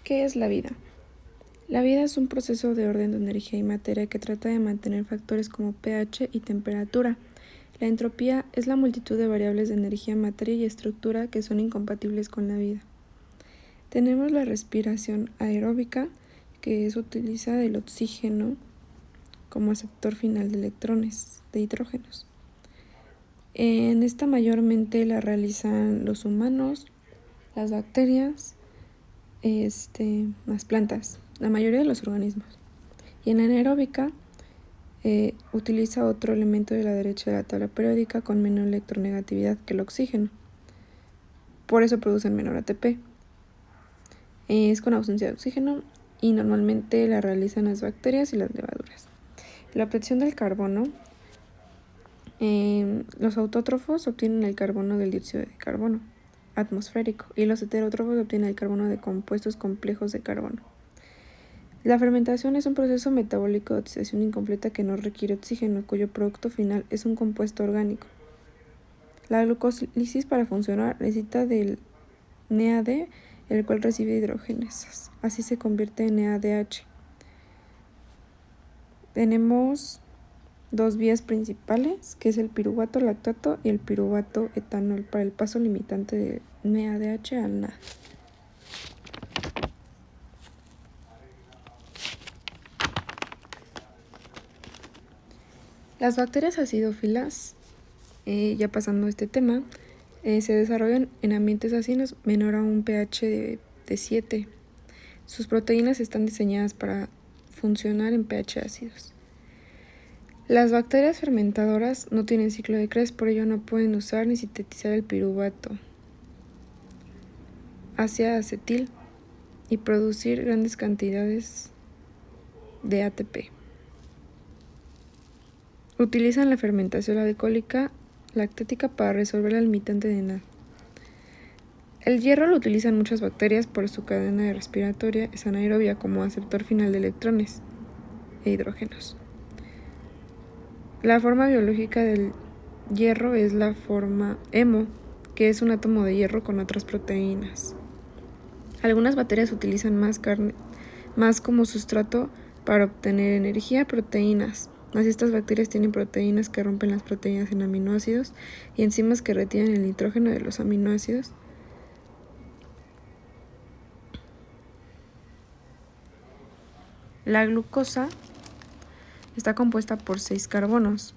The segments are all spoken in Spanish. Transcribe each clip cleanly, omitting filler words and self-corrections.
¿Qué es la vida? La vida es un proceso de orden de energía y materia que trata de mantener factores como pH y temperatura. La entropía es la multitud de variables de energía, materia y estructura que son incompatibles con la vida. Tenemos la respiración aeróbica, que se utiliza del oxígeno como aceptor final de electrones, de hidrógenos. En esta mayormente la realizan los humanos, las bacterias, las plantas, la mayoría de los organismos. Y en la anaeróbica utiliza otro elemento de la derecha de la tabla periódica con menor electronegatividad que el oxígeno. Por eso producen menor ATP. Es con ausencia de oxígeno y normalmente la realizan las bacterias y las levaduras. La obtención del carbono. Los autótrofos obtienen el carbono del dióxido de carbono atmosférico y los heterótrofos obtienen el carbono de compuestos complejos de carbono. La fermentación es un proceso metabólico de oxidación incompleta que no requiere oxígeno, cuyo producto final es un compuesto orgánico. La glucólisis, para funcionar, necesita del NAD, el cual recibe hidrogenadas. Así se convierte en NADH. Tenemos dos vías principales, que es el piruvato lactato y el piruvato etanol, para el paso limitante de NADH al NAD. Las bacterias acidófilas, ya pasando este tema, se desarrollan en ambientes ácidos menor a un pH de 7. Sus proteínas están diseñadas para funcionar en pH ácidos. Las bacterias fermentadoras no tienen ciclo de Krebs, por ello no pueden usar ni sintetizar el piruvato hacia acetil y producir grandes cantidades de ATP. Utilizan la fermentación alcohólica lactática para resolver el limitante de NAD. El hierro lo utilizan muchas bacterias por su cadena respiratoria, es anaerobia como aceptor final de electrones e hidrógenos. La forma biológica del hierro es la forma hemo, que es un átomo de hierro con otras proteínas. Algunas bacterias utilizan más como sustrato para obtener energía, proteínas. Así estas bacterias tienen proteínas que rompen las proteínas en aminoácidos y enzimas que retienen el nitrógeno de los aminoácidos. La glucosa está compuesta por 6 carbonos.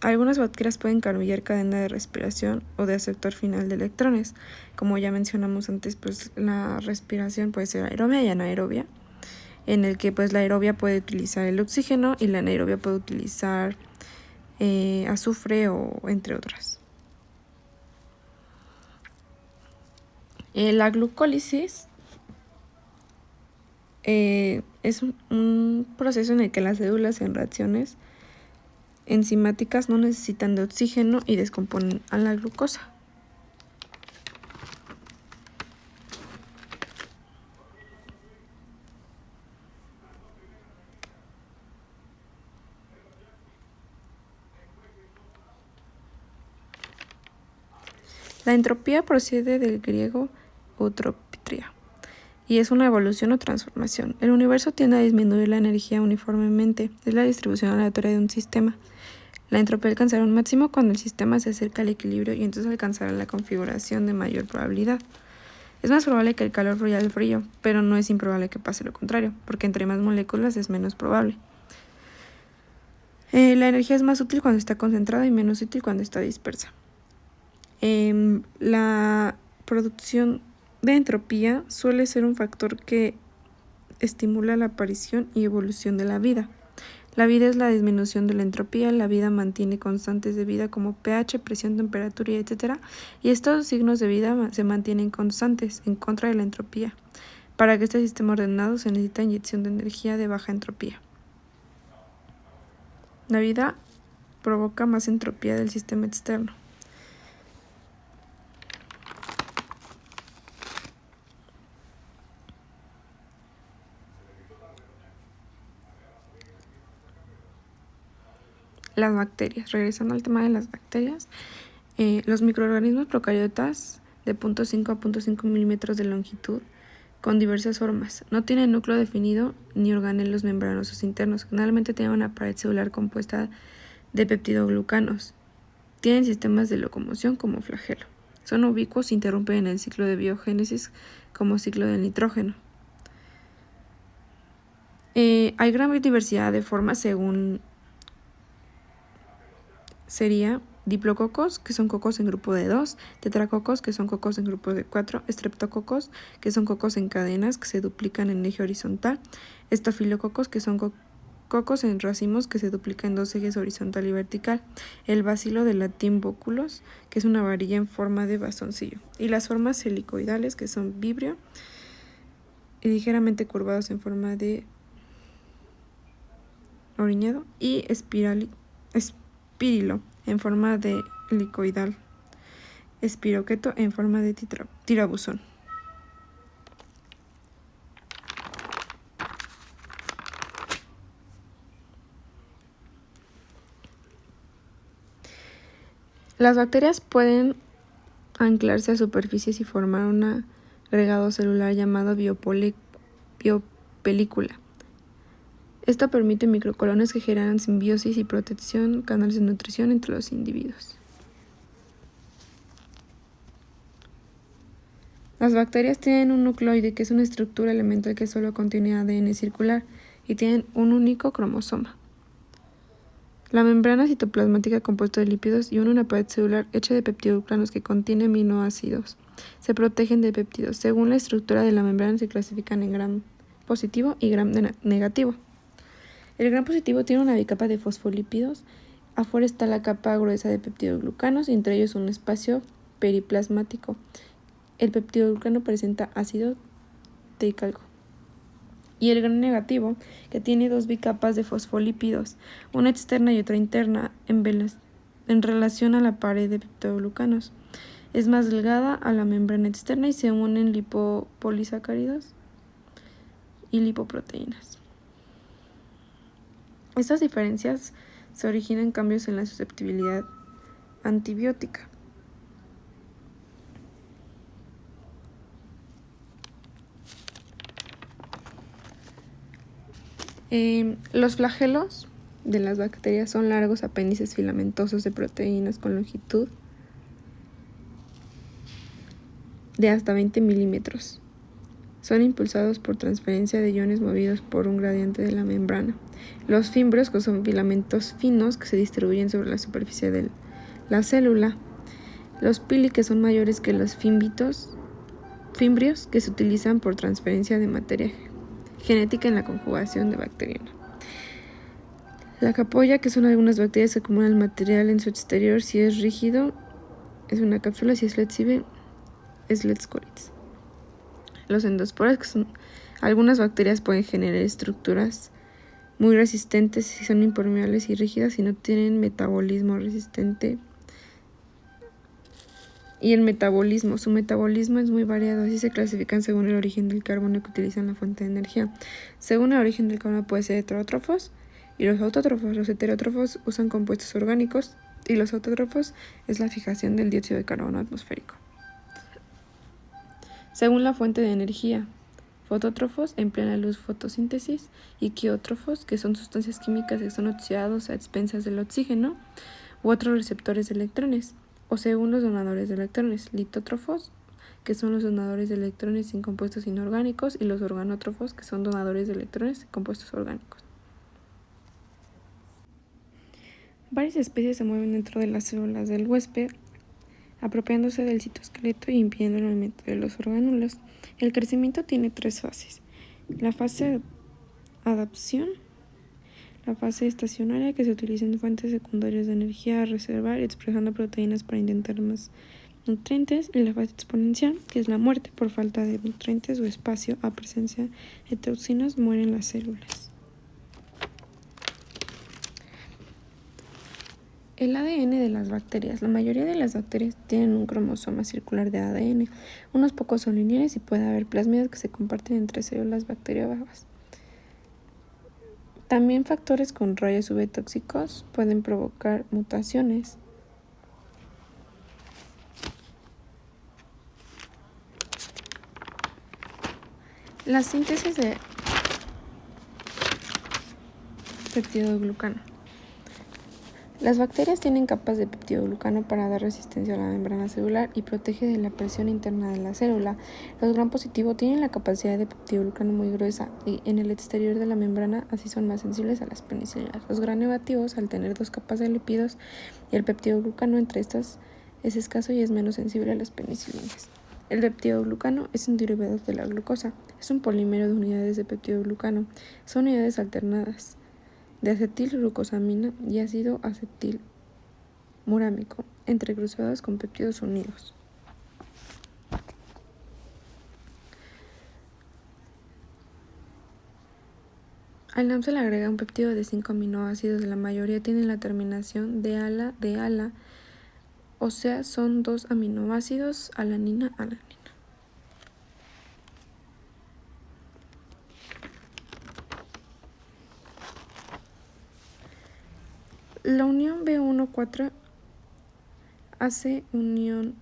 Algunas bacterias pueden cambiar cadena de respiración o de aceptor final de electrones. Como ya mencionamos antes, pues la respiración puede ser aerobia y anaerobia, en el que pues la aerobia puede utilizar el oxígeno y la anaerobia puede utilizar azufre o entre otras. La glucólisis es un proceso en el que las células en reacciones enzimáticas no necesitan de oxígeno y descomponen a la glucosa. La entropía procede del griego eutropía y es una evolución o transformación. El universo tiende a disminuir la energía uniformemente, es la distribución aleatoria de un sistema. La entropía alcanzará un máximo cuando el sistema se acerca al equilibrio y entonces alcanzará la configuración de mayor probabilidad. Es más probable que el calor fluya al frío, pero no es improbable que pase lo contrario, porque entre más moléculas es menos probable. La energía es más útil cuando está concentrada y menos útil cuando está dispersa. La producción de entropía suele ser un factor que estimula la aparición y evolución de la vida. La vida es la disminución de la entropía, la vida mantiene constantes de vida como pH, presión, temperatura, etc. Y estos signos de vida se mantienen constantes en contra de la entropía. Para que este sistema ordenado se necesita inyección de energía de baja entropía. La vida provoca más entropía del sistema externo. Las bacterias. Regresando al tema de las bacterias, los microorganismos procariotas de 0.5 a 0.5 milímetros de longitud con diversas formas. No tienen núcleo definido ni organelos membranosos internos. Generalmente tienen una pared celular compuesta de peptidoglucanos. Tienen sistemas de locomoción como flagelo. Son ubicuos e interrumpen en el ciclo de biogénesis como ciclo del nitrógeno. Hay gran diversidad de formas según sería diplococos, que son cocos en grupo de 2, tetracocos, que son cocos en grupo de 4, estreptococos, que son cocos en cadenas que se duplican en eje horizontal, estafilococos, que son cocos en racimos que se duplican en dos ejes horizontal y vertical, el bacilo de latín bóculos, que es una varilla en forma de bastoncillo, y las formas helicoidales, que son vibrio, y ligeramente curvados en forma de oriñado, y espirilo en forma de helicoidal, espiroqueto en forma de tirabuzón. Las bacterias pueden anclarse a superficies y formar un agregado celular llamado biopelícula. Esto permite microcolonias que generan simbiosis y protección, canales de nutrición entre los individuos. Las bacterias tienen un nucleoide, que es una estructura elemental que solo contiene ADN circular, y tienen un único cromosoma. La membrana citoplasmática compuesta de lípidos y una pared celular hecha de peptidoglucanos que contiene aminoácidos. Se protegen de péptidos. Según la estructura de la membrana se clasifican en gram positivo y gram negativo. El gram positivo tiene una bicapa de fosfolípidos. Afuera está la capa gruesa de peptidoglucanos y entre ellos un espacio periplasmático. El peptidoglucano presenta ácido teicalco. Y el gram negativo, que tiene dos bicapas de fosfolípidos, una externa y otra interna, en relación a la pared de peptidoglucanos. Es más delgada a la membrana externa y se unen lipopolisacáridos y lipoproteínas. Estas diferencias se originan cambios en la susceptibilidad antibiótica. Los flagelos de las bacterias son largos apéndices filamentosos de proteínas con longitud de hasta 20 milímetros. Son impulsados por transferencia de iones movidos por un gradiente de la membrana. Los fimbrios, que son filamentos finos que se distribuyen sobre la superficie de la célula. Los pili, que son mayores que los fimbrios, que se utilizan por transferencia de materia genética en la conjugación de bacteriana. La capoya, que son algunas bacterias que acumulan el material en su exterior. Si es rígido, es una cápsula; si es flexible, es Let's Corids. Los endosporas, que son algunas bacterias, pueden generar estructuras muy resistentes si son impermeables y rígidas y no tienen metabolismo resistente. Y su metabolismo es muy variado, así se clasifican según el origen del carbono que utilizan la fuente de energía. Según el origen del carbono puede ser heterótrofos y los autótrofos. Los heterótrofos usan compuestos orgánicos y los autótrofos es la fijación del dióxido de carbono atmosférico. Según la fuente de energía, fotótrofos emplean la luz fotosíntesis y quiótrofos, que son sustancias químicas que son oxidados a expensas del oxígeno u otros receptores de electrones, o según los donadores de electrones, litótrofos, que son los donadores de electrones sin compuestos inorgánicos, y los organótrofos, que son donadores de electrones sin compuestos orgánicos. Varias especies se mueven dentro de las células del huésped, apropiándose del citoesqueleto y impidiendo el movimiento de los orgánulos. El crecimiento tiene tres fases: la fase de adaptación, la fase estacionaria, que se utilizan fuentes secundarias de energía a reservar expresando proteínas para intentar más nutrientes, y la fase exponencial, que es la muerte por falta de nutrientes o espacio a presencia de toxinas, mueren las células. El ADN de las bacterias. La mayoría de las bacterias tienen un cromosoma circular de ADN. Unos pocos son lineales y puede haber plásmidos que se comparten entre células bacteriófagas. También factores con rayos UV tóxicos pueden provocar mutaciones. La síntesis de peptidoglucano. Las bacterias tienen capas de peptidoglucano para dar resistencia a la membrana celular y protege de la presión interna de la célula. Los gram positivo tienen la capacidad de peptidoglucano muy gruesa y en el exterior de la membrana así son más sensibles a las penicilinas. Los gram negativos, al tener dos capas de lípidos y el peptidoglucano entre estas, es escaso y es menos sensible a las penicilinas. El peptidoglucano es un derivado de la glucosa. Es un polímero de unidades de peptidoglucano. Son unidades alternadas de acetilglucosamina y ácido acetilmurámico, entrecruzadas con péptidos unidos. Al NAM se le agrega un péptido de 5 aminoácidos, la mayoría tienen la terminación de ala, o sea, son 2 aminoácidos, alanina. La unión B1,4 hace unión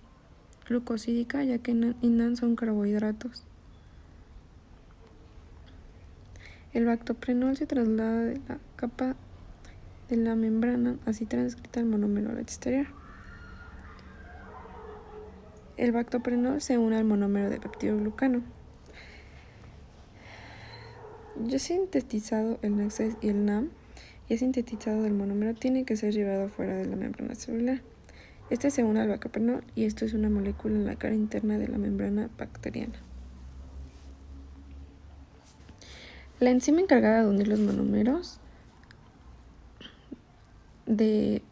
glucosídica, ya que NAN y NAN son carbohidratos. El bactoprenol se traslada de la capa de la membrana, así transcrita el monómero al exterior. El bactoprenol se une al monómero de peptidoglucano. Ya sintetizado el NACS y el NAM, ya sintetizado del monómero, tiene que ser llevado fuera de la membrana celular. Este se une al bactoprenol y esto es una molécula en la cara interna de la membrana bacteriana. La enzima encargada de unir los monómeros de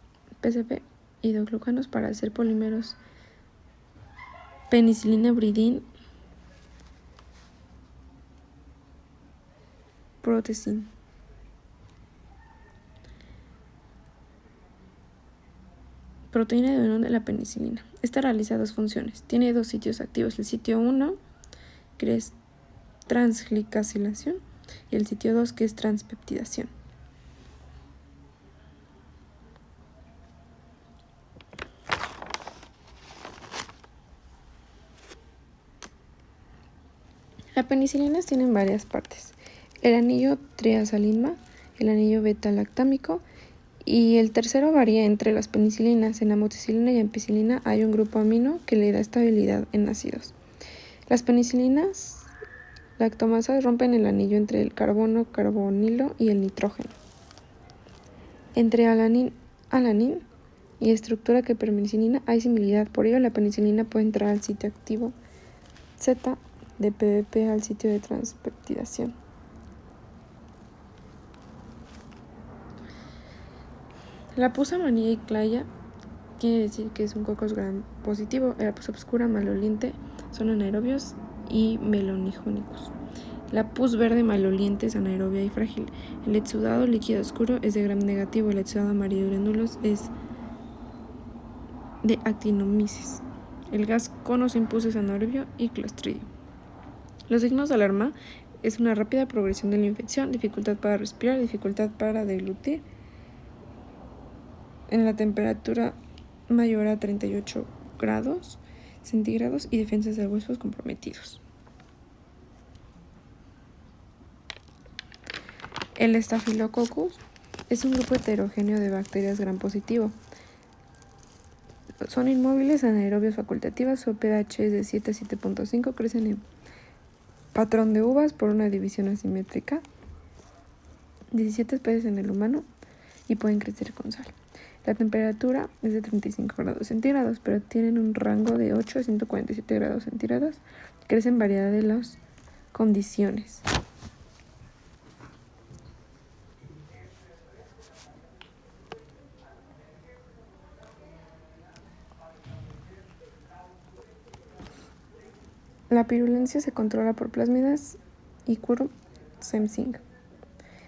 PCP y glucanos para hacer polímeros penicilina bridin protesin. Proteína de unión de la penicilina. Esta realiza dos funciones. Tiene dos sitios activos. El sitio 1, que es transglicasilación, y el sitio 2, que es transpeptidación. Las penicilinas tienen varias partes. El anillo triazalimba, el anillo beta-lactámico, y el tercero varía entre las penicilinas. En amoxicilina y ampicilina hay un grupo amino que le da estabilidad en ácidos. Las penicilinas lactomasas rompen el anillo entre el carbono, carbonilo y el nitrógeno. Entre alanin y estructura que penicilina hay similitud, por ello la penicilina puede entrar al sitio activo Z de PBP al sitio de transpeptidación. La pus amarilla y claya quiere decir que es un cocos gram positivo. La pus obscura maloliente son anaerobios y melonigónicos. La pus verde maloliente es anaerobia y frágil. El exudado líquido oscuro es de gram negativo. El exudado amarillo granulos es de actinomyces. El gas cono sin pus es anaerobio y clostridio. Los signos de alarma es una rápida progresión de la infección, dificultad para respirar, dificultad para deglutir, en la temperatura mayor a 38 grados centígrados y defensas de huesos comprometidos. El Staphylococcus es un grupo heterogéneo de bacterias gram positivo. Son inmóviles, anaerobios facultativas, su pH es de 7 a 7.5, crecen en patrón de uvas por una división asimétrica, 17 especies en el humano y pueden crecer con sal. La temperatura es de 35 grados centígrados, pero tienen un rango de 8 a 147 grados centígrados. Crecen en variedad de las condiciones. La pirulencia se controla por plásmidas y Quorum-Sensing.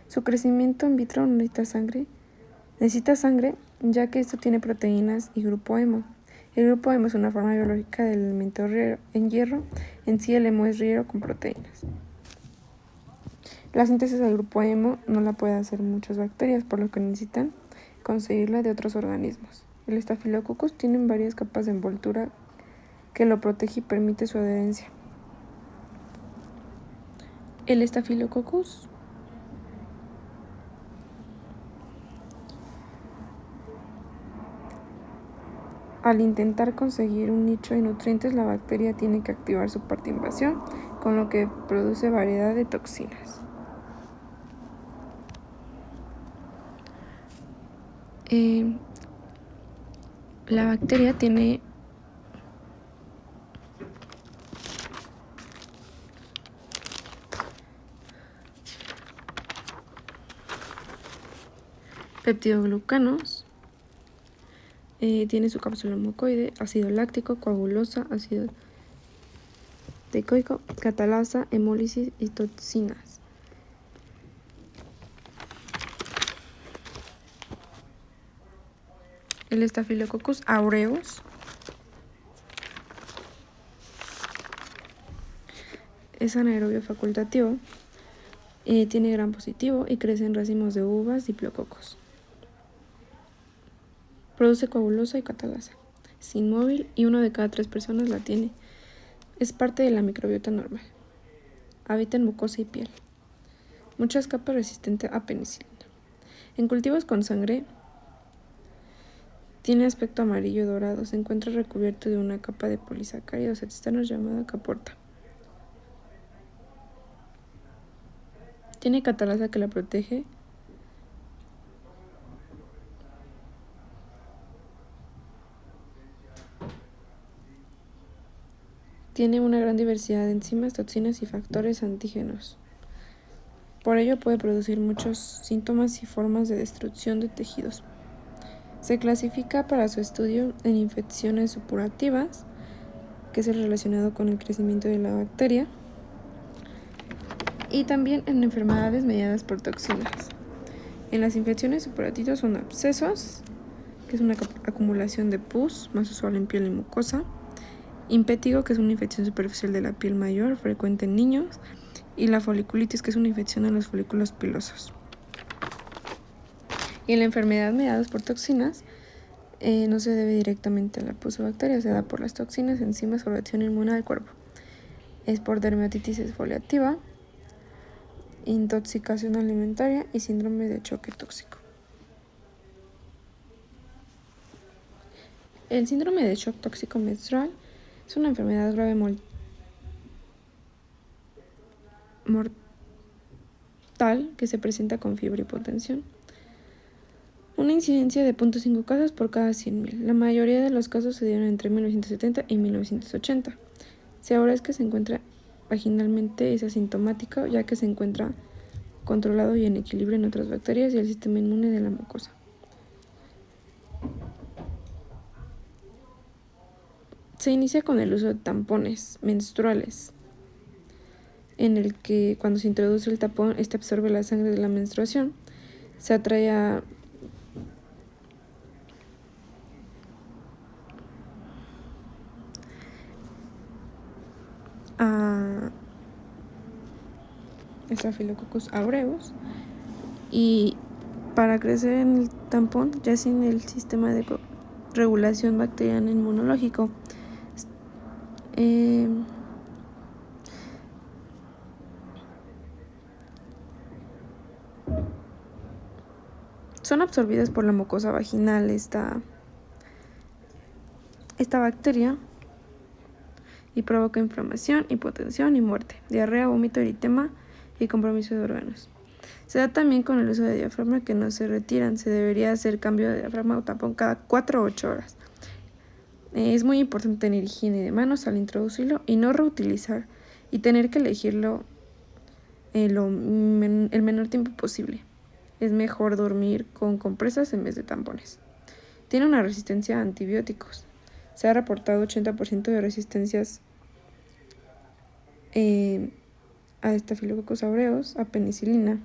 Su crecimiento in vitro necesita sangre, ya que esto tiene proteínas y grupo hemo. El grupo hemo es una forma biológica del elemento en hierro. En sí el hemo es hierro con proteínas. La síntesis del grupo hemo no la pueden hacer muchas bacterias, por lo que necesitan conseguirla de otros organismos. El Staphylococcus tiene varias capas de envoltura que lo protege y permite su adherencia. El Staphylococcus al intentar conseguir un nicho de nutrientes, la bacteria tiene que activar su parte invasión, con lo que produce variedad de toxinas. La bacteria tiene peptidoglucanos, tiene su cápsula mucoide, ácido láctico, coagulosa, ácido teicoico, catalasa, hemólisis y toxinas. El Staphylococcus aureus es anaerobio facultativo, tiene gram positivo y crece en racimos de uvas diplococos. Produce coagulosa y catalasa. Es inmóvil y 1 de cada 3 personas la tiene. Es parte de la microbiota normal. Habita en mucosa y piel. Muchas capas resistentes a penicilina. En cultivos con sangre tiene aspecto amarillo dorado. Se encuentra recubierto de una capa de polisacáridos externos llamada caporta. Tiene catalasa que la protege. Tiene una gran diversidad de enzimas, toxinas y factores antígenos. Por ello puede producir muchos síntomas y formas de destrucción de tejidos. Se clasifica para su estudio en infecciones supurativas, que es el relacionado con el crecimiento de la bacteria, y también en enfermedades mediadas por toxinas. En las infecciones supurativas son abscesos, que es una acumulación de pus, más usual en piel y mucosa. Impétigo, que es una infección superficial de la piel mayor, frecuente en niños, y la foliculitis, que es una infección en los folículos pilosos. Y en la enfermedad mediada por toxinas, no se debe directamente a la pus o bacteria, se da por las toxinas, enzimas o reacción inmune del cuerpo. Es por dermatitis exfoliativa, intoxicación alimentaria y síndrome de choque tóxico. El síndrome de shock tóxico menstrual es una enfermedad grave mortal que se presenta con fiebre y hipotensión. Una incidencia de 0.5 casos por cada 100.000. La mayoría de los casos se dieron entre 1970 y 1980. Si ahora es que se encuentra vaginalmente, es asintomático, ya que se encuentra controlado y en equilibrio en otras bacterias y el sistema inmune de la mucosa. Se inicia con el uso de tampones menstruales, en el que cuando se introduce el tampón, este absorbe la sangre de la menstruación, se atrae a Staphylococcus aureus, y para crecer en el tampón ya sin el sistema de regulación bacteriana inmunológico. Son absorbidas por la mucosa vaginal esta bacteria y provoca inflamación, hipotensión y muerte, diarrea, vómito, eritema y compromiso de órganos. Se da también con el uso de diafragma que no se retiran. Se debería hacer cambio de diafragma o tampón cada 4 o 8 horas. Es muy importante tener higiene de manos al introducirlo y no reutilizar y tener que elegirlo el menor tiempo posible. Es mejor dormir con compresas en vez de tampones. Tiene una resistencia a antibióticos. Se ha reportado 80% de resistencias a Staphylococcus aureus, a penicilina.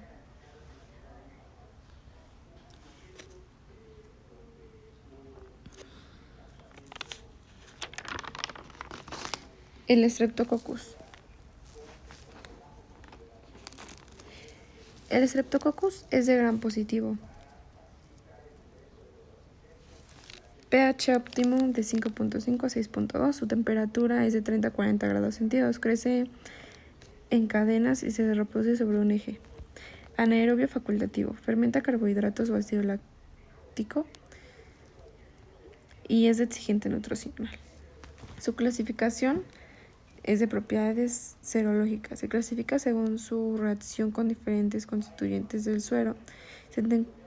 El Streptococcus. El Streptococcus es de gram positivo. pH óptimo de 5.5 a 6.2. Su temperatura es de 30 a 40 grados centígrados. Crece en cadenas y se reproduce sobre un eje. Anaerobio facultativo. Fermenta carbohidratos o ácido láctico y es exigente nutricional. Su clasificación es de propiedades serológicas. Se clasifica según su reacción con diferentes constituyentes del suero.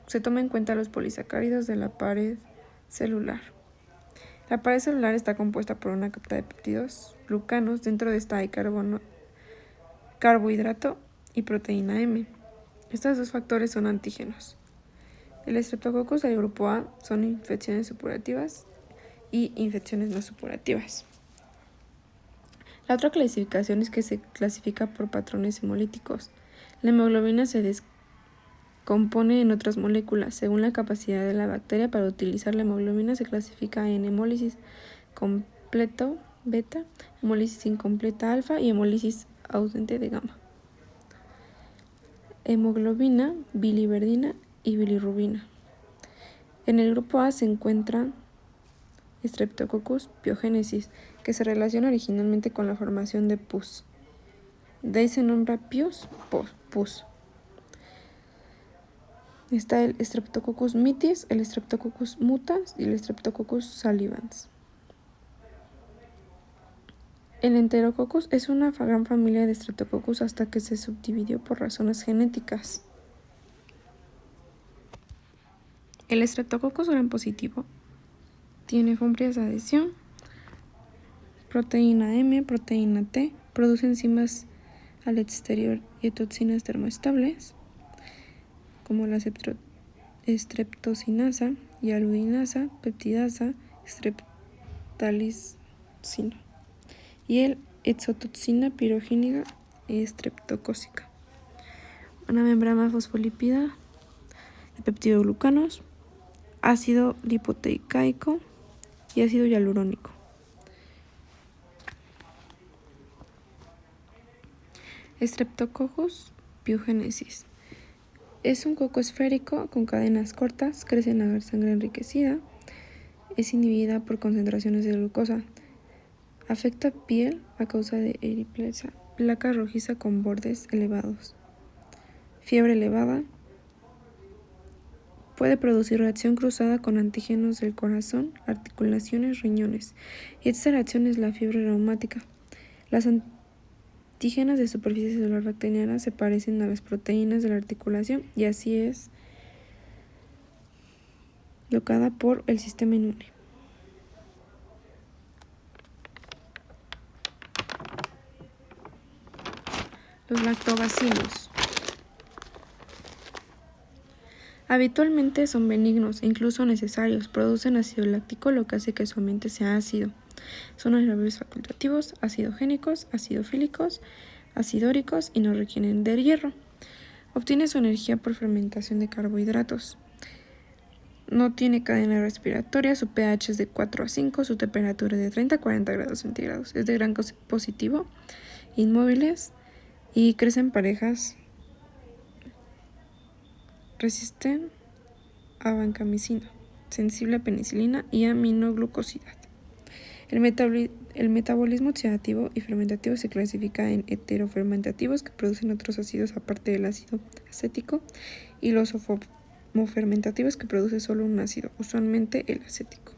Se toma en cuenta los polisacáridos de la pared celular. La pared celular está compuesta por una capa de péptidos glucanos. Dentro de esta hay carbohidrato y proteína M. Estos dos factores son antígenos. El Streptococcus del grupo A son infecciones supurativas y infecciones no supurativas. La otra clasificación es que se clasifica por patrones hemolíticos. La hemoglobina se descompone en otras moléculas. Según la capacidad de la bacteria para utilizar la hemoglobina, se clasifica en hemólisis completo beta, hemólisis incompleta alfa y hemólisis ausente de gamma. Hemoglobina, biliverdina y bilirrubina. En el grupo A se encuentra Streptococcus pyogenesis, que se relaciona originalmente con la formación de pus. De ahí se nombra pus. Está el Streptococcus mitis, el Streptococcus mutans y el Streptococcus salivans. El Enterococcus es una gran familia de Streptococcus hasta que se subdividió por razones genéticas. El Streptococcus gram positivo tiene fumbrias de adhesión, proteína M, proteína T, produce enzimas al exterior y toxinas termoestables, como la streptosinasa y aludinasa, peptidasa, streptalicina, y el exotoxina pirogénica y streptocócica. Una membrana fosfolípida de peptidoglucanos, ácido lipoteico y ácido hialurónico. Streptococcus pyogenesis. Es un coco esférico con cadenas cortas, crece en la sangre enriquecida, es inhibida por concentraciones de glucosa. Afecta piel a causa de eriplasia, placa rojiza con bordes elevados, fiebre elevada. Puede producir reacción cruzada con antígenos del corazón, articulaciones, riñones. Y esta reacción es la fiebre reumática. Las antígenas de superficie celular bacteriana se parecen a las proteínas de la articulación y así es bloqueada por el sistema inmune. Los lactobacilos. Habitualmente son benignos e incluso necesarios. Producen ácido láctico, lo que hace que su ambiente sea ácido. Son anaerobios facultativos, acidogénicos, acidofílicos, acidóricos y no requieren de hierro. Obtiene su energía por fermentación de carbohidratos. No tiene cadena respiratoria, su pH es de 4 a 5, su temperatura es de 30 a 40 grados centígrados. Es de gran positivo, inmóviles y crecen parejas. Resisten a vancomicina, sensible a penicilina y aminoglucosidad. El metabolismo oxidativo y fermentativo se clasifica en heterofermentativos, que producen otros ácidos aparte del ácido acético, y los homofermentativos, que producen solo un ácido, usualmente el acético.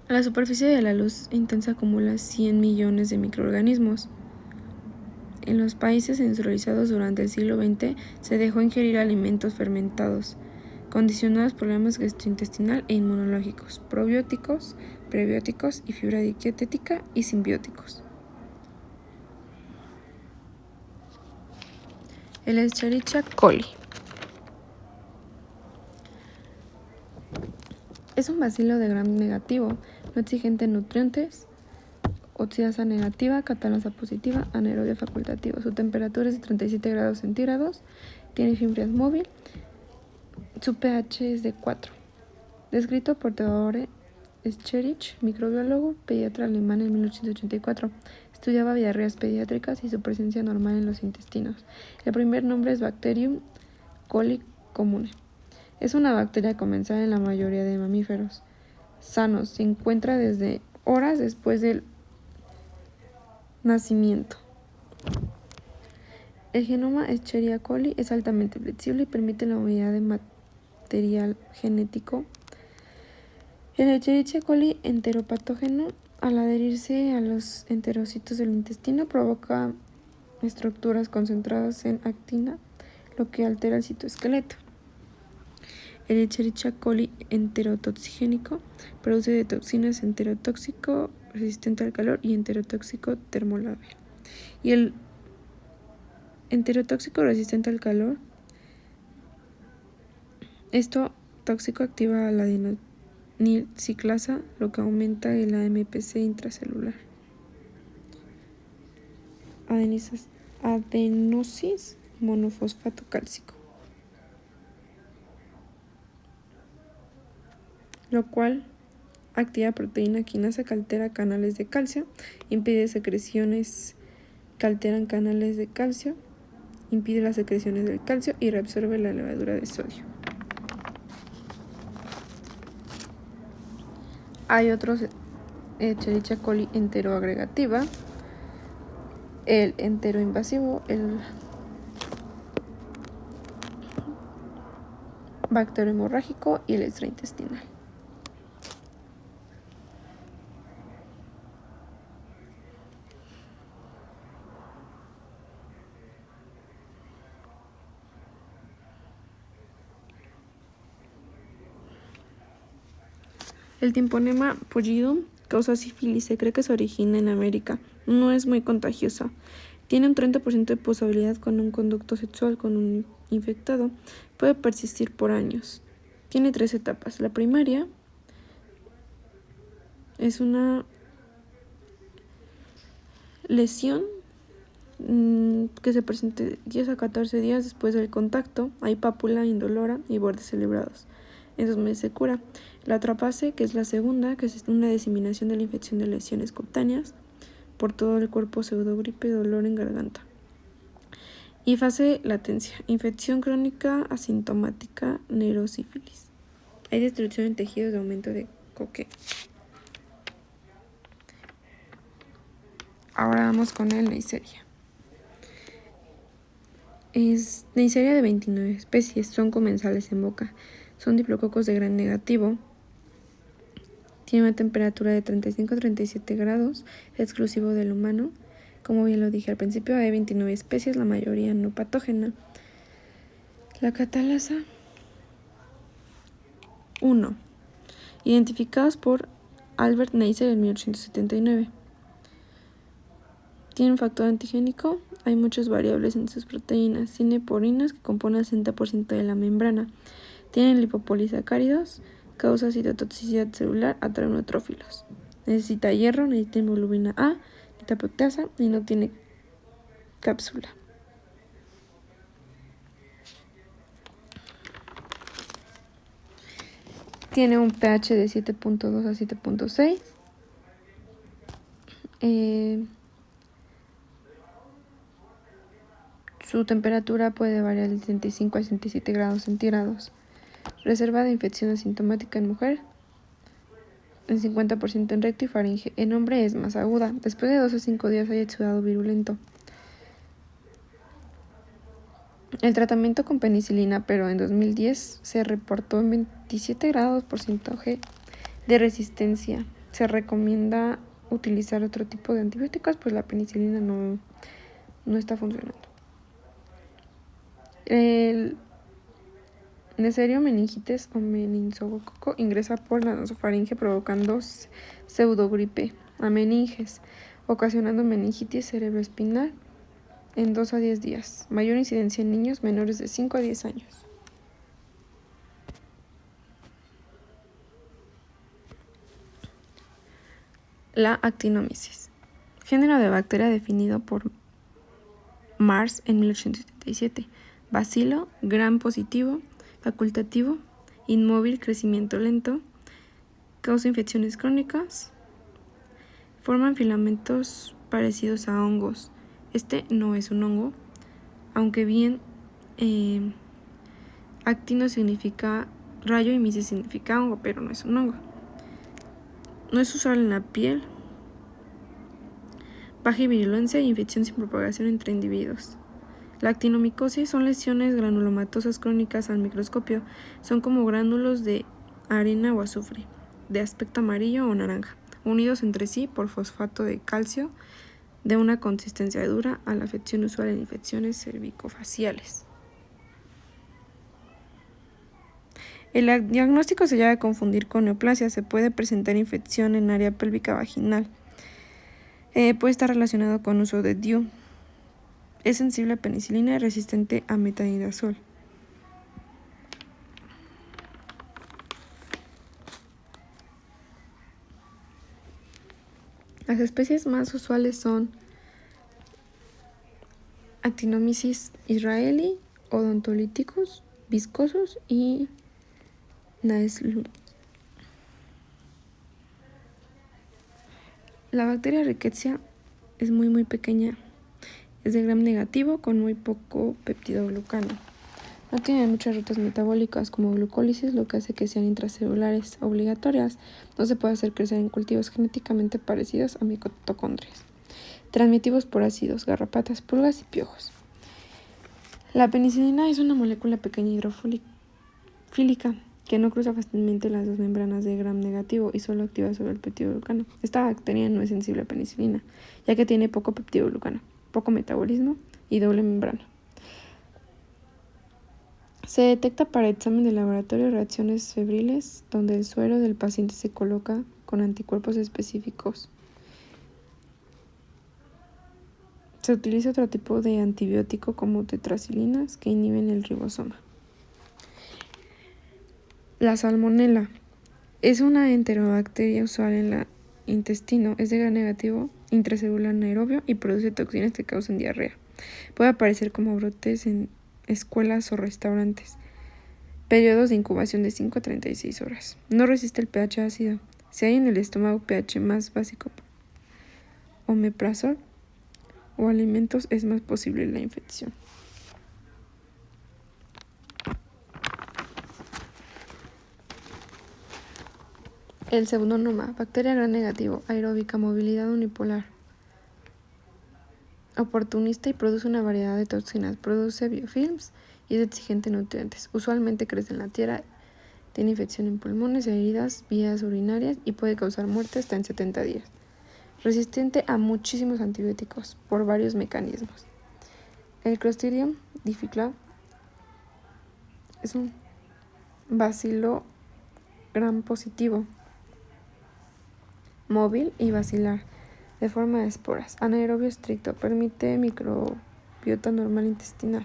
A la superficie de la luz intensa acumula 100 millones de microorganismos. En los países industrializados durante el siglo XX se dejó ingerir alimentos fermentados, condicionados por problemas gastrointestinal e inmunológicos, probióticos, prebióticos y fibra dietética y simbióticos. El Escherichia coli es un bacilo de gram negativo, no exigente en nutrientes, oxidasa negativa, catalasa positiva, anaerobio facultativo. Su temperatura es de 37 grados centígrados, tiene fibras móvil, su pH es de 4. Descrito por Theodore Escherich, microbiólogo, pediatra alemán en 1884. Estudiaba diarreas pediátricas y su presencia normal en los intestinos. El primer nombre es Bacterium coli comune. Es una bacteria comensal en la mayoría de mamíferos sanos. Se encuentra desde horas después del Nacimiento. El genoma Escherichia coli es altamente flexible y permite la movilidad de material genético. El Escherichia coli enteropatógeno, al adherirse a los enterocitos del intestino, provoca estructuras concentradas en actina, lo que altera el citoesqueleto. El Escherichia coli enterotoxigénico produce de toxinas enterotóxico resistente al calor y enterotóxico termolábil. Y el enterotóxico resistente al calor, esto tóxico activa la adenilciclasa, lo que aumenta el AMPC intracelular. Adenosis monofosfato cálcico, lo cual activa proteína quinasa que altera canales de calcio, impide secreciones que alteran canales de calcio, impide las secreciones del calcio y reabsorbe la levadura de sodio. Hay otros Escherichia coli enteroagregativa, el enteroinvasivo, el bacterohemorrágico y el extraintestinal. El Timpanema pallidum causa sífilis, se cree que se origina en América. No es muy contagiosa. Tiene un 30% de posibilidad con un conducto sexual con un infectado. Puede persistir por años. Tiene 3 etapas. La primaria es una lesión que se presenta 10 a 14 días después del contacto. Hay pápula indolora y bordes celebrados. En 2 meses se cura. La otra fase, que es la segunda, que es una diseminación de la infección de lesiones cutáneas por todo el cuerpo, pseudogripe y dolor en garganta. Y fase latencia, infección crónica asintomática, neurosífilis. Hay destrucción en tejidos de aumento de Koch. Ahora vamos con el Neisseria. Es Neisseria de 29 especies, son comensales en boca. Son diplococos de gran negativo. Tiene una temperatura de 35 a 37 grados, exclusivo del humano. Como bien lo dije al principio, hay 29 especies, la mayoría no patógena. La catalasa 1. Identificados por Albert Neisser en 1879. Tiene un factor antigénico, hay muchas variables en sus proteínas. Tiene porinas que componen el 60% de la membrana. Tiene lipopolisacáridos, causa citotoxicidad celular, atrae neutrófilos. Necesita hierro, necesita hemoglobina A, necesita proteasa y no tiene cápsula. Tiene un pH de 7.2 a 7.6. Su temperatura puede variar de 35 a 67 grados centígrados. Reserva de infección asintomática en mujer, el 50% en recto y faringe. En hombre es más aguda. Después de 2 a 5 días hay exudado virulento. El tratamiento con penicilina, pero en 2010 se reportó en 27 grados porcentaje de resistencia. Se recomienda utilizar otro tipo de antibióticos, pues la penicilina no está funcionando. El Neisseria meningitis o meningococo ingresa por la nasofaringe provocando pseudogripe a meninges, ocasionando meningitis cerebroespinal en 2 a 10 días. Mayor incidencia en niños menores de 5 a 10 años. La actinomyces. Género de bacteria definido por Mars en 1877. Bacilo, gram positivo, facultativo, inmóvil, crecimiento lento, causa infecciones crónicas, forman filamentos parecidos a hongos. Este no es un hongo, aunque bien actino significa rayo y mysis significa hongo, pero no es un hongo. No es usual en la piel. baja virulencia y infección sin propagación entre individuos. La actinomicosis son lesiones granulomatosas crónicas al microscopio. Son como gránulos de arena o azufre, de aspecto amarillo o naranja, unidos entre sí por fosfato de calcio, de una consistencia dura, a la afección usual en infecciones cervicofaciales. El diagnóstico se llega a confundir con neoplasia. Se puede presentar infección en área pélvica vaginal. Puede estar relacionado con uso de DIU. Es sensible a penicilina y resistente a metronidazol. Las especies más usuales son Actinomyces israelii, Odontolithecus viscosus y Naeslu. La bacteria Rickettsia es muy pequeña. Es de gram negativo con muy poco peptidoglucano. No tienen muchas rutas metabólicas como glucólisis, lo que hace que sean intracelulares obligatorias. No se puede hacer crecer en cultivos genéticamente parecidos a mitocondrias. Transmitidos por ácidos, garrapatas, pulgas y piojos. La penicilina es una molécula pequeña hidrofílica que no cruza fácilmente las dos membranas de gram negativo y solo activa sobre el peptidoglucano. Esta bacteria no es sensible a penicilina, ya que tiene poco peptidoglucano, poco metabolismo y doble membrana. Se detecta para examen de laboratorio reacciones febriles, donde el suero del paciente se coloca con anticuerpos específicos. Se utiliza otro tipo de antibiótico como tetraciclinas que inhiben el ribosoma. La salmonela es una enterobacteria usual en el intestino. Es de gram negativo, intracelular anaerobio y produce toxinas que causan diarrea. Puede aparecer como brotes en escuelas o restaurantes. Periodos de incubación de 5 a 36 horas. No resiste el pH ácido. Si hay en el estómago pH más básico, omeprazol o alimentos, es más posible la infección. El pseudonoma, bacteria gram negativo, aeróbica, movilidad unipolar, oportunista y produce una variedad de toxinas. Produce biofilms y es exigente en nutrientes. Usualmente crece en la tierra, tiene infección en pulmones, heridas, vías urinarias y puede causar muerte hasta en 70 días. Resistente a muchísimos antibióticos por varios mecanismos. El Clostridium difficile es un bacilo gram positivo, móvil y bacilar, de forma de esporas. Anaerobio estricto, permite microbiota normal intestinal.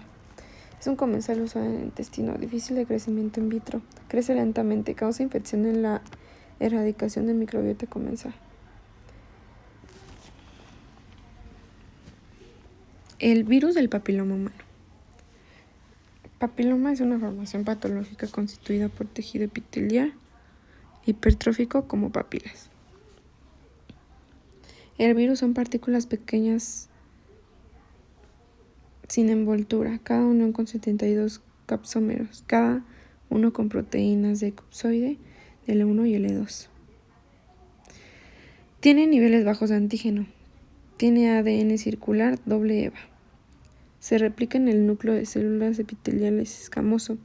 Es un comensal usado en el intestino, difícil de crecimiento in vitro. Crece lentamente, causa infección en la erradicación del microbiota comensal. El virus del papiloma humano. Papiloma es una formación patológica constituida por tejido epitelial hipertrófico como papilas. El virus son partículas pequeñas sin envoltura, cada uno con 72 capsómeros, cada uno con proteínas de cupsoide, L1 y L2. Tiene niveles bajos de antígeno. Tiene ADN circular doble EVA. Se replica en el núcleo de células epiteliales escamoso.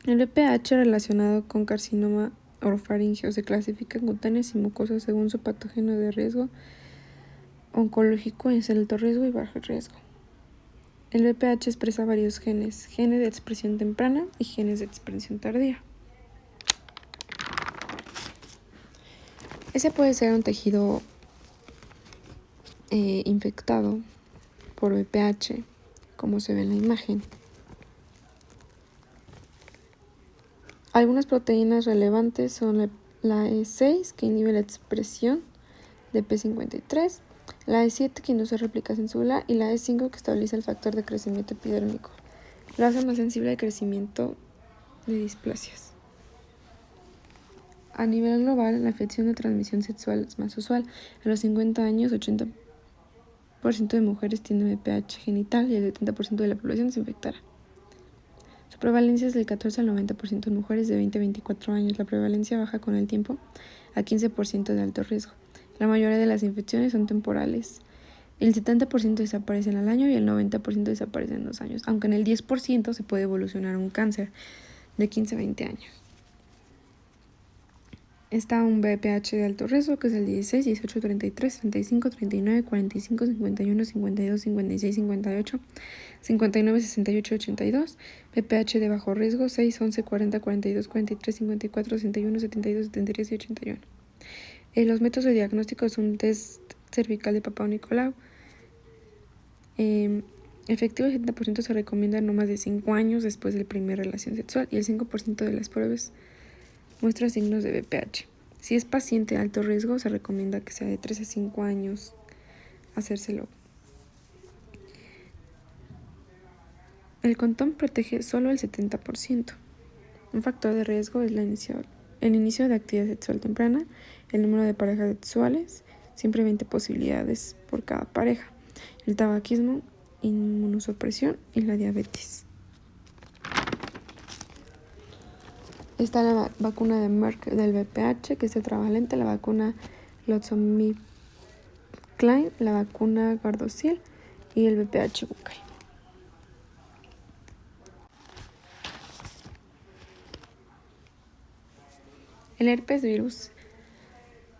El VPH relacionado con carcinoma orofaringeo se clasifica en cutáneos y mucosas según su patógeno de riesgo oncológico en alto riesgo y bajo riesgo. El VPH expresa varios genes, genes de expresión temprana y genes de expresión tardía. Ese puede ser un tejido infectado por VPH, como se ve en la imagen. Algunas proteínas relevantes son la E6, que inhibe la expresión de P53, la E7, que induce replicación celular, y la E5, que estabiliza el factor de crecimiento epidérmico. Lo hace más sensible al crecimiento de displasias. A nivel global, la infección de transmisión sexual es más usual. A los 50 años, 80% de mujeres tienen VPH genital y el 70% de la población se infectará. Su prevalencia es del 14 al 90% en mujeres de 20 a 24 años. La prevalencia baja con el tiempo a 15% de alto riesgo. La mayoría de las infecciones son temporales. El 70% desaparecen al año y el 90% desaparecen en 2 años, aunque en el 10% se puede evolucionar a un cáncer de 15 a 20 años. Está un VPH de alto riesgo, que es el 16, 18, 33, 35, 39, 45, 51, 52, 56, 58, 59, 68, 82. VPH de bajo riesgo, 6, 11, 40, 42, 43, 54, 61, 72, 73 y 81. Los métodos de diagnóstico son un test cervical de Papa Nicolau. Efectivo, el 70% se recomienda no más de 5 años después de la primera relación sexual y el 5% de las pruebas muestra signos de VPH. Si es paciente de alto riesgo, se recomienda que sea de 3 a 5 años hacérselo. El condón protege solo el 70%. Un factor de riesgo es el inicio de actividad sexual temprana, el número de parejas sexuales, siempre 20 posibilidades por cada pareja, el tabaquismo, inmunosupresión y la diabetes. Está la vacuna de Merck del VPH, que es tetravalente, la vacuna GlaxoSmithKline, la vacuna Gardasil y el VPH bucal. El herpes virus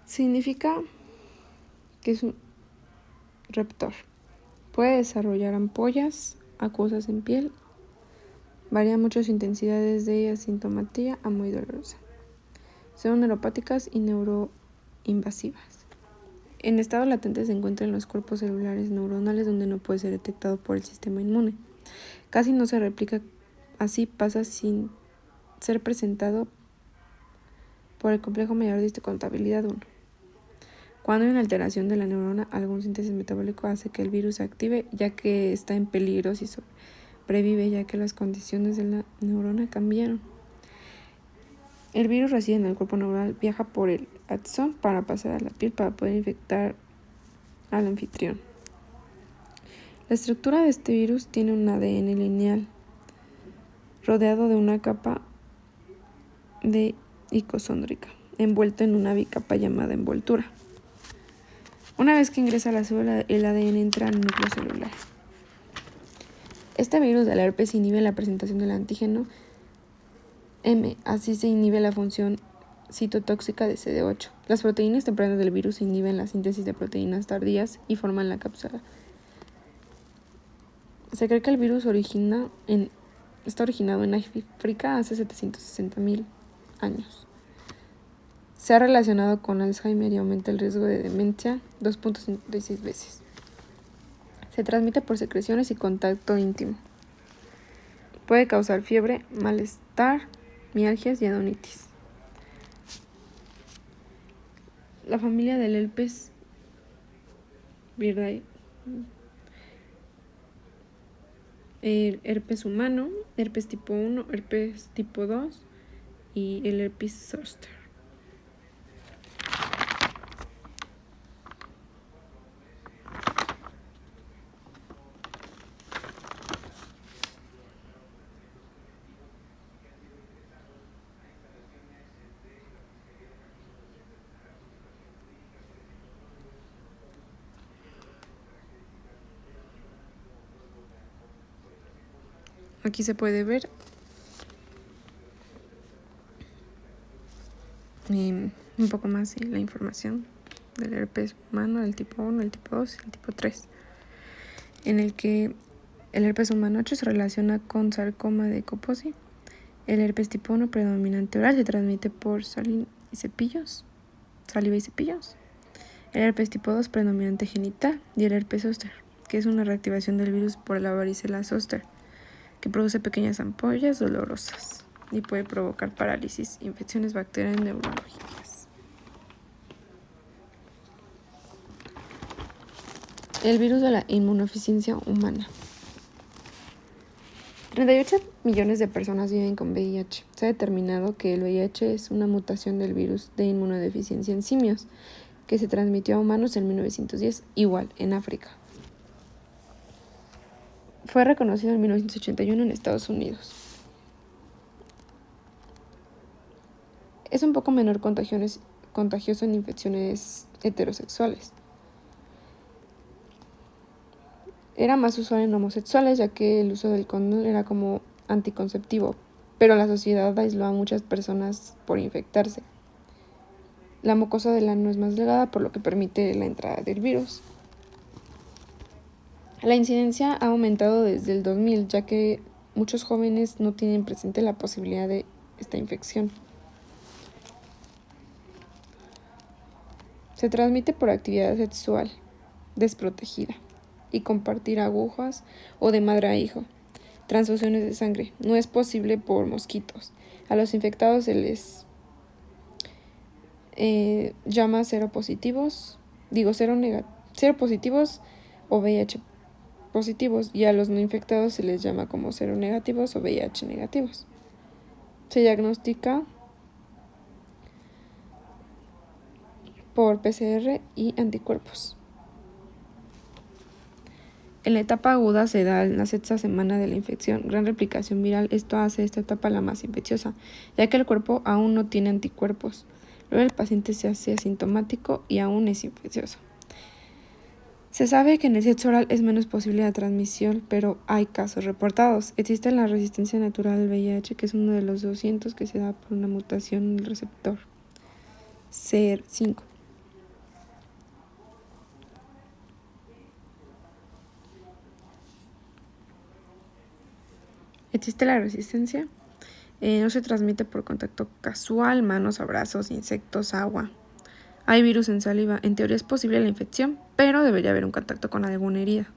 significa que es un raptor. Puede desarrollar ampollas acuosas en piel. Varía mucho su intensidad desde asintomatía a muy dolorosa. Son neuropáticas y neuroinvasivas. En estado latente se encuentra en los cuerpos celulares neuronales, donde no puede ser detectado por el sistema inmune. Casi no se replica, así pasa sin ser presentado por el complejo mayor de histocontabilidad 1. Cuando hay una alteración de la neurona, algún síntesis metabólico hace que el virus se active, ya que está en peligro si sobrevive, ya que las condiciones de la neurona cambiaron. El virus reside en el cuerpo neuronal, viaja por el axón para pasar a la piel para poder infectar al anfitrión. La estructura de este virus tiene un ADN lineal rodeado de una capa de icosóndrica, envuelto en una bicapa llamada envoltura. Una vez que ingresa a la célula, el ADN entra al núcleo celular. Este virus del herpes inhibe la presentación del antígeno M, así se inhibe la función citotóxica de CD8. Las proteínas tempranas del virus inhiben la síntesis de proteínas tardías y forman la cápsula. Se cree que el virus está originado en África hace 760.000 años. Se ha relacionado con Alzheimer y aumenta el riesgo de demencia 2.56 veces. Se transmite por secreciones y contacto íntimo. Puede causar fiebre, malestar, mialgias y adenitis. La familia del herpes viridae, el herpes humano, herpes tipo 1, herpes tipo 2 y el herpes zoster. Aquí se puede ver un poco más la información del herpes humano, el tipo 1, el tipo 2 y el tipo 3, en el que el herpes humano 8 se relaciona con sarcoma de Kaposi. El herpes tipo 1 predominante oral se transmite por saliva y cepillos. El herpes tipo 2 predominante genital y el herpes zóster, que es una reactivación del virus por la varicela zoster, que produce pequeñas ampollas dolorosas y puede provocar parálisis, infecciones bacterianas neurológicas. El virus de la inmunodeficiencia humana. 38 millones de personas viven con VIH. Se ha determinado que el VIH es una mutación del virus de inmunodeficiencia en simios, que se transmitió a humanos en 1910, igual en África. Fue reconocido en 1981 en Estados Unidos. Es un poco menor contagioso en infecciones heterosexuales. Era más usual en homosexuales, ya que el uso del condón era como anticonceptivo, pero la sociedad aisló a muchas personas por infectarse. La mucosa del ano es más delgada, por lo que permite la entrada del virus. La incidencia ha aumentado desde el 2000, ya que muchos jóvenes no tienen presente la posibilidad de esta infección. Se transmite por actividad sexual desprotegida y compartir agujas o de madre a hijo. Transfusiones de sangre. No es posible por mosquitos. A los infectados se les llama seropositivos o VIH positivos, y a los no infectados se les llama como seronegativos o VIH negativos. Se diagnostica por PCR y anticuerpos. En la etapa aguda se da en la sexta semana de la infección, gran replicación viral. Esto hace esta etapa la más infecciosa, ya que el cuerpo aún no tiene anticuerpos. Luego el paciente se hace asintomático y aún es infeccioso. Se sabe que en el sexo oral es menos posible la transmisión, pero hay casos reportados. Existe la resistencia natural al VIH, que es uno de los 200 que se da por una mutación en el receptor CER5. Existe la resistencia. No se transmite por contacto casual, manos, abrazos, insectos, agua. Hay virus en saliva. En teoría es posible la infección, pero debería haber un contacto con alguna herida.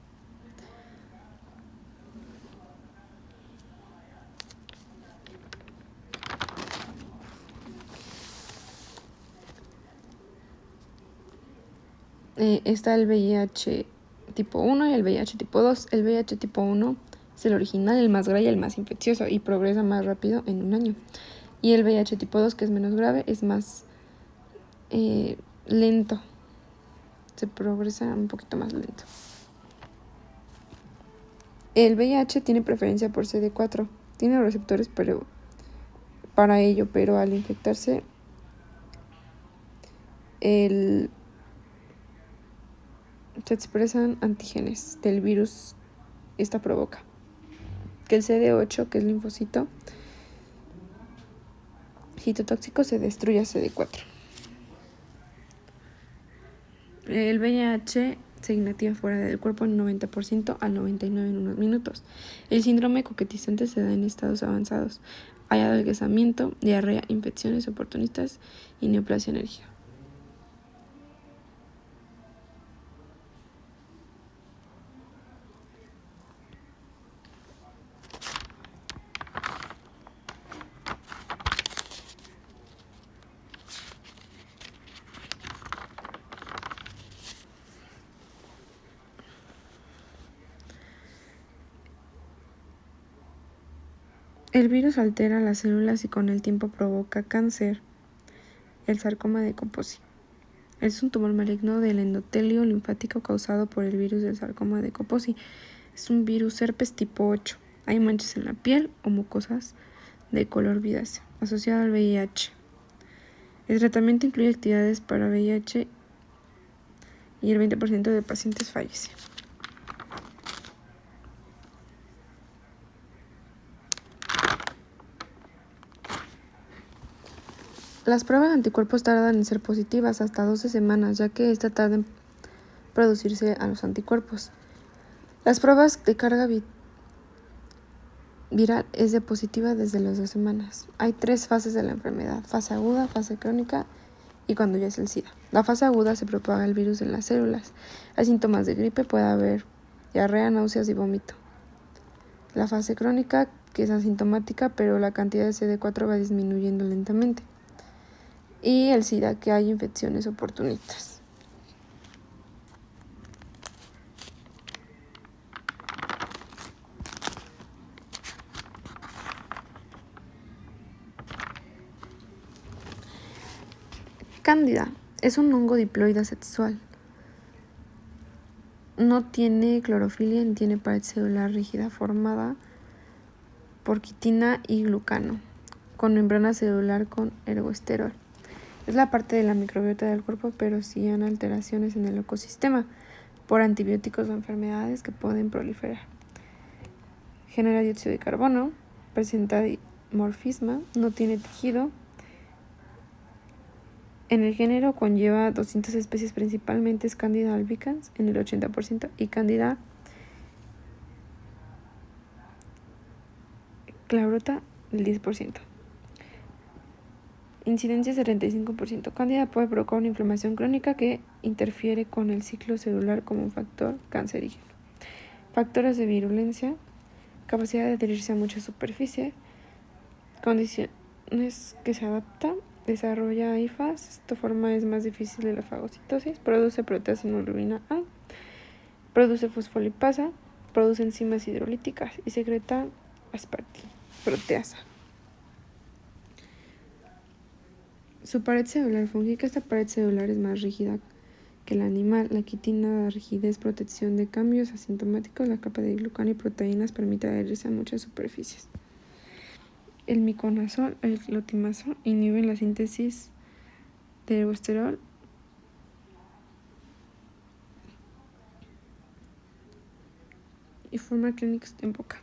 Está el VIH tipo 1 y el VIH tipo 2. El VIH tipo 1 es el original, el más grave y el más infeccioso, y progresa más rápido en un año. Y el VIH tipo 2, que es menos grave, es más lento. Se progresa un poquito más lento. El VIH tiene preferencia por CD4. Tiene receptores para ello, pero al infectarse se expresan antígenos del virus. Esta provoca que el CD8, que es linfocito citotóxico, se destruya CD4. El VIH se inactiva fuera del cuerpo en 90% al 99% en unos minutos. El síndrome coquetizante se da en estados avanzados. Hay adelgazamiento, diarrea, infecciones oportunistas y neoplasia energía. El virus altera las células y con el tiempo provoca cáncer. El sarcoma de Kaposi es un tumor maligno del endotelio linfático causado por el virus del sarcoma de Kaposi. Es un virus herpes tipo 8. Hay manchas en la piel o mucosas de color vidáceo asociado al VIH. El tratamiento incluye actividades para VIH y el 20% de pacientes fallece. Las pruebas de anticuerpos tardan en ser positivas hasta 12 semanas, ya que esta tarda en producirse a los anticuerpos. Las pruebas de carga viral es de positiva desde las 2 semanas. Hay 3 fases de la enfermedad: fase aguda, fase crónica y cuando ya es el SIDA. La fase aguda se propaga el virus en las células. Hay síntomas de gripe, puede haber diarrea, náuseas y vómito. La fase crónica, que es asintomática, pero la cantidad de CD4 va disminuyendo lentamente. Y el SIDA, que hay infecciones oportunistas. Cándida es un hongo diploide asexual. No tiene clorofilia ni tiene pared celular rígida formada por quitina y glucano, con membrana celular con ergosterol. Es la parte de la microbiota del cuerpo, pero sí hay alteraciones en el ecosistema por antibióticos o enfermedades que pueden proliferar. Genera dióxido de carbono, presenta dimorfismo, no tiene tejido. En el género conlleva 200 especies, principalmente es Candida albicans en el 80% y Candida glabrota el 10%. Incidencia 75%. Candida puede provocar una inflamación crónica que interfiere con el ciclo celular como un factor cancerígeno. Factores de virulencia, capacidad de adherirse a muchas superficies, condiciones que se adaptan, desarrolla hifas, esta forma es más difícil de la fagocitosis, produce proteasa hemoglobina A, produce fosfolipasa, produce enzimas hidrolíticas y secreta proteasa. Su pared celular fúngica, esta pared celular es más rígida que el animal. La quitina da rigidez, protección de cambios asintomáticos. La capa de glucano y proteínas permite adherirse a muchas superficies. El miconazol, el clotimazol inhiben la síntesis de ergosterol y forma clínicos en boca.